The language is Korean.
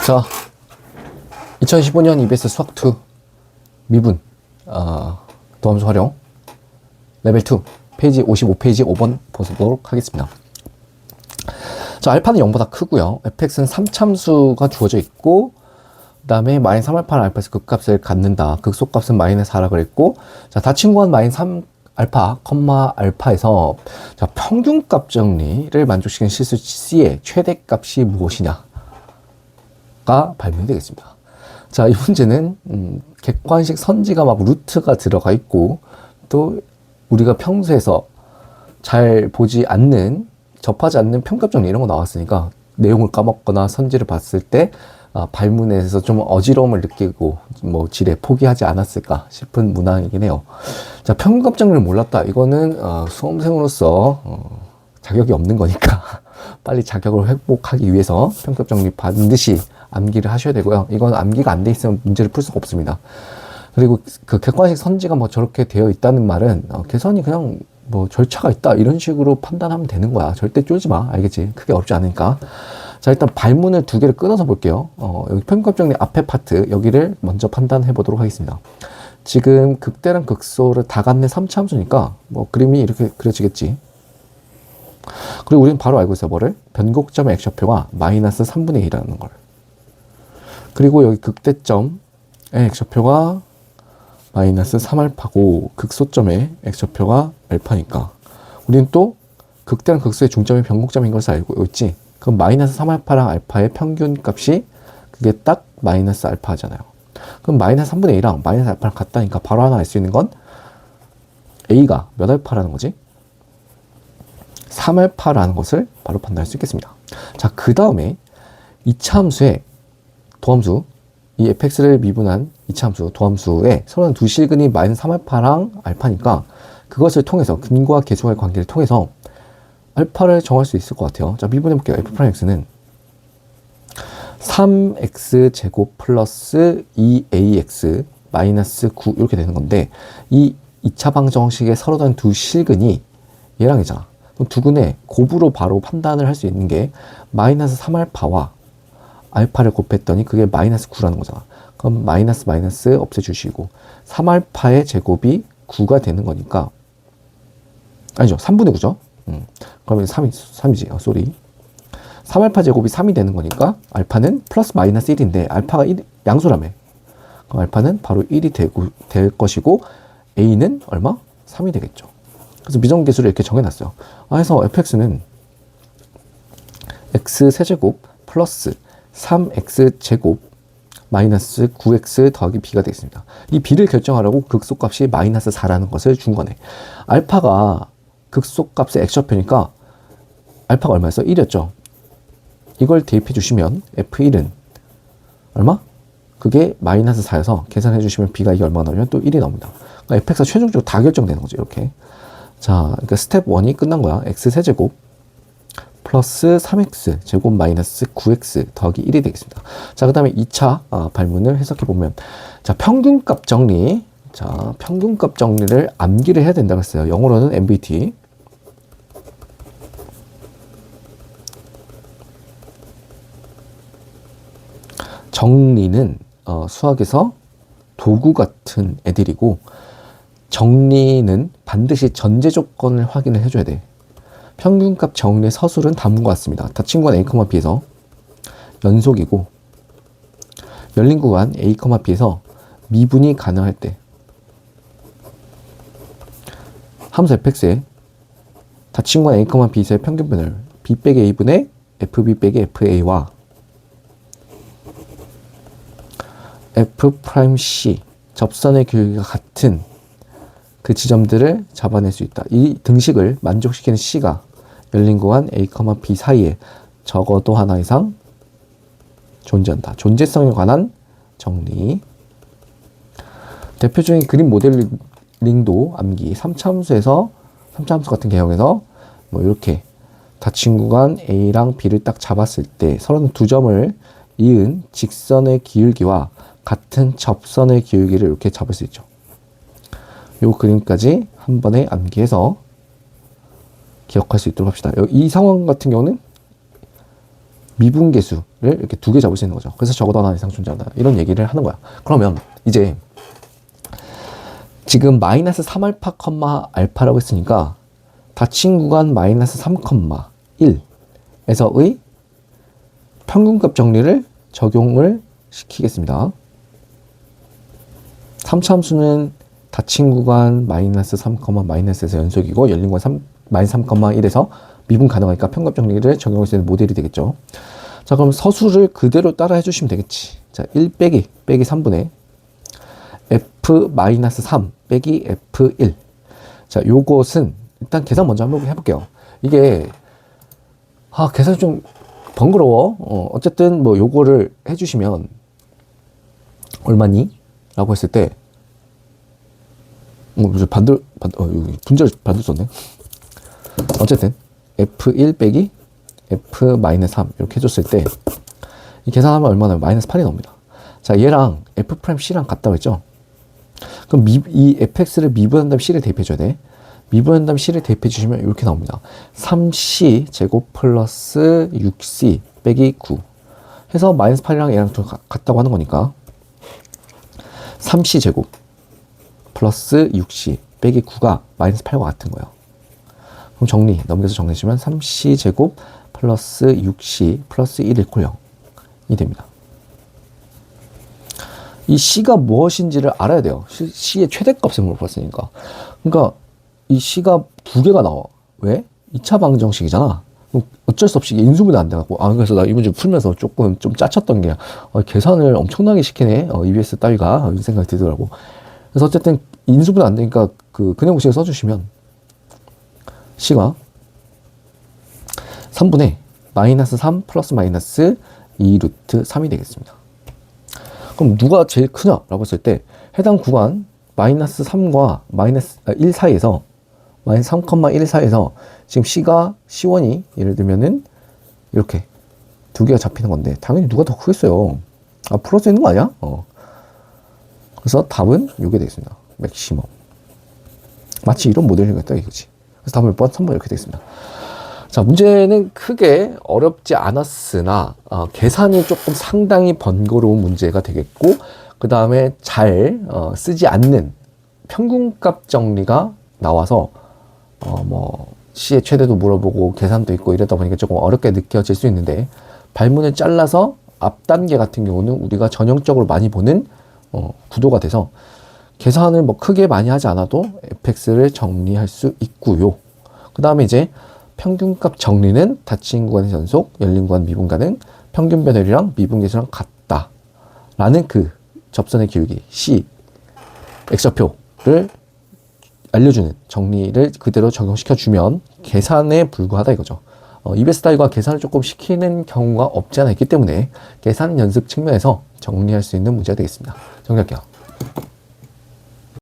자, 2015년 EBS 수학2 미분 도함수 활용 레벨 2 페이지 55페이지 5번 보도록 하겠습니다. 자, 알파는 0보다 크고요. fx는 3참수가 주어져 있고 그 다음에 마이너스 3알파는 알파에서 극값을 갖는다. 극소값은 마이너스 4라 그랬고, 자, 다친 구간 마이너스 3 알파, 알파에서 자, 평균값 정리를 만족시키는 실수 C의 최대값이 무엇이냐가 발명이 되겠습니다. 자, 이 문제는 객관식 선지가 막 루트가 들어가 있고, 또 우리가 평소에서 잘 보지 않는, 접하지 않는 평값 정리 이런 거 나왔으니까 내용을 까먹거나 선지를 봤을 때 발문에서 좀 어지러움을 느끼고 뭐 지레 포기하지 않았을까 싶은 문항이긴 해요. 자, 평균값 정리를 몰랐다. 이거는 수험생으로서 자격이 없는 거니까 빨리 자격을 회복하기 위해서 평균값 정리 반드시 암기를 하셔야 되고요. 이건 암기가 안 돼 있으면 문제를 풀 수가 없습니다. 그리고 그 객관식 선지가 뭐 저렇게 되어 있다는 말은 계산이 그냥 뭐 절차가 있다 이런 식으로 판단하면 되는 거야. 절대 쫄지 마. 알겠지? 크게 어렵지 않으니까. 자, 일단 발문을 두 개를 끊어서 볼게요. 여기 평균값 정리 앞에 파트 여기를 먼저 판단해 보도록 하겠습니다. 지금 극대랑 극소를 다 갖는 3차함수니까 뭐 그림이 이렇게 그려지겠지. 그리고 우리는 바로 알고 있어요. 뭐를? 변곡점의 x좌표가 마이너스 3분의 1이라는 걸. 그리고 여기 극대점의 x좌표가 마이너스 3알파고 극소점의 x좌표가 알파니까 우리는 또 극대랑 극소의 중점이 변곡점인 것을 알고 있지. 그럼 마이너스 3알파랑 알파의 평균값이 그게 딱 마이너스 알파잖아요. 그럼 마이너스 3분의 1이랑 마이너스 알파랑 같다니까 바로 하나 알 수 있는 건 A가 몇 알파라는 거지? 3알파라는 것을 바로 판단할 수 있겠습니다. 자, 그 다음에 2차 함수의 도함수, 이 fx를 미분한 2차 함수, 도함수에 서로는 두 실근이 마이너스 3알파랑 알파니까 그것을 통해서 근과 계수와의 관계를 통해서 알파를 정할 수 있을 것 같아요. 자, 미분해 볼게요. f'x는 3x 제곱 플러스 2ax 마이너스 9 이렇게 되는 건데 이 2차 방정식의 서로 다른 두 실근이 얘랑 이잖아. 그럼 두 근의 곱으로 바로 판단을 할 수 있는 게 마이너스 3알파와 알파를 곱했더니 그게 마이너스 9라는 거잖아. 그럼 마이너스 없애주시고 3알파의 제곱이 9가 되는 거니까 아니죠. 3분의 9죠. 그러면 3이지. 쏘리. 3알파 제곱이 3이 되는 거니까 알파는 플러스 마이너스 1인데 알파가 1, 양수라며. 그럼 알파는 바로 1이 될 것이고 A는 얼마? 3이 되겠죠. 그래서 미정계수를 이렇게 정해놨어요. 그래서 fx는 x 세제곱 플러스 3x제곱 마이너스 9x 더하기 b가 되겠습니다. 이 b를 결정하려고 극소값이 마이너스 4라는 것을 준 거네. 알파가 극소값의 x좌표니까 알파가 얼마였어? 1이었죠. 이걸 대입해 주시면 f1은 얼마? 그게 마이너스 4여서 계산해 주시면 b가 이게 얼마 나오면 또 1이 나옵니다. 그러니까 fx가 최종적으로 다 결정되는 거죠. 이렇게. 자, 그러니까 스텝 1이 끝난 거야. x 세제곱 플러스 3x 제곱 마이너스 9x 더하기 1이 되겠습니다. 자, 그 다음에 2차 발문을 해석해 보면 자, 평균값 정리. 자, 평균값 정리를 암기를 해야 된다고 했어요. 영어로는 MBT. 정리는 수학에서 도구 같은 애들이고 정리는 반드시 전제 조건을 확인을 해줘야 돼. 평균값 정리의 서술은 다음과 같습니다. 닫힌 구간 A, B에서 연속이고 열린 구간 A, B에서 미분이 가능할 때 함수 fx의 닫힌 구간 A, B에서의 평균분을 b 빼기 a분의 fb 빼기 fa와 f'c 접선의 길이가 같은 그 지점들을 잡아낼 수 있다. 이 등식을 만족시키는 C가 열린 구간 A, B 사이에 적어도 하나 이상 존재한다. 존재성에 관한 정리. 대표적인 그림 모델링도 암기. 3차 함수 같은 개형에서 뭐 이렇게 닫힌 구간 A랑 B를 딱 잡았을 때 서로는 두 점을 이은 직선의 기울기와 같은 접선의 기울기를 이렇게 잡을 수 있죠. 요 그림까지 한 번에 암기해서 기억할 수 있도록 합시다. 이 상황 같은 경우는 미분계수를 이렇게 두 개 잡을 수 있는 거죠. 그래서 적어도 하나 이상 존재한다. 이런 얘기를 하는 거야. 그러면 이제 지금 마이너스 3알파, 알파라고 했으니까 닫힌 구간 마이너스 3, 1에서의 평균값 정리를 적용을 시키겠습니다. 3차 함수는 닫힌 구간 마이너스 3, 마이너스에서 연속이고 열린 구간 마이너스 3, 1에서 미분 가능하니까 평균값 정리를 적용할 수 있는 모델이 되겠죠. 자, 그럼 서술을 그대로 따라 해주시면 되겠지. 자, 1 빼기 3분의 f-3 빼기 f1. 자, 요것은 일단 계산 먼저 한번 해볼게요. 이게 계산이 좀 번거로워. 어쨌든 뭐 요거를 해주시면 얼마니? 라고 했을 때 여기 분자를 반들 썼네. 어쨌든 f1 빼기 f-3 이렇게 해줬을 때 이 계산하면 얼마나 마이너스 8이 나옵니다. 자, 얘랑 f'C랑 같다고 했죠. 그럼 이 fx를 미분한 다음 c를 대입해 줘야 돼. 미분한 다음 c를 대입해 주시면 이렇게 나옵니다. 3c 제곱 플러스 6c 빼기 9 해서 마이너스 8이랑 얘랑 좀 같다고 하는 거니까 3c 제곱 플러스 6c 빼기 9가 마이너스 8과 같은 거예요. 그럼 넘겨서 정리해주면 3c 제곱 플러스 6c 플러스 1 이퀄 0이 됩니다. 이 c가 무엇인지를 알아야 돼요. c의 최대값을 물어봤으니까. 그러니까 이 c가 두 개가 나와. 왜? 2차 방정식이잖아. 어쩔 수 없이 인수분해 안 돼갖고. 그래서 나 이 문제 풀면서 조금 좀 짜쳤던 게 계산을 엄청나게 시키네. EBS 따위가. 이런 생각이 들더라고. 그래서 어쨌든 인수분해 안 되니까 그 근해공식을 써주시면 c가 3분의 마이너스 3 플러스 마이너스 2 루트 3이 되겠습니다. 그럼 누가 제일 크냐라고 했을 때 해당 구간 마이너스 3과 마이너스 1 사이에서 마이너스 3, 1 사이에서 지금 c가 c1이 예를 들면은 이렇게 두 개가 잡히는 건데 당연히 누가 더 크겠어요. 플러스 있는 거 아니야? 그래서 답은 이게 되겠습니다. 맥시멈. 마치 이런 모델이겠다 이거지. 그래서 답은 몇 번? 3번 이렇게 되겠습니다. 자, 문제는 크게 어렵지 않았으나 계산이 조금 상당히 번거로운 문제가 되겠고 그 다음에 잘 쓰지 않는 평균값 정리가 나와서 뭐 C의 최대도 물어보고 계산도 있고 이러다 보니까 조금 어렵게 느껴질 수 있는데 발문을 잘라서 앞 단계 같은 경우는 우리가 전형적으로 많이 보는 구도가 돼서 계산을 뭐 크게 많이 하지 않아도 fx를 정리할 수 있고요. 그 다음에 이제 평균값 정리는 닫힌 구간의 전속, 열린 구간 미분 가능, 평균 변율이랑 미분 계수랑 같다. 라는 그 접선의 기울기 C X좌표를 알려주는 정리를 그대로 적용시켜주면 계산에 불과하다 이거죠. EBS 따위가 계산을 조금 시키는 경우가 없지 않아 있기 때문에 계산 연습 측면에서 정리할 수 있는 문제가 되겠습니다. 정리할게요.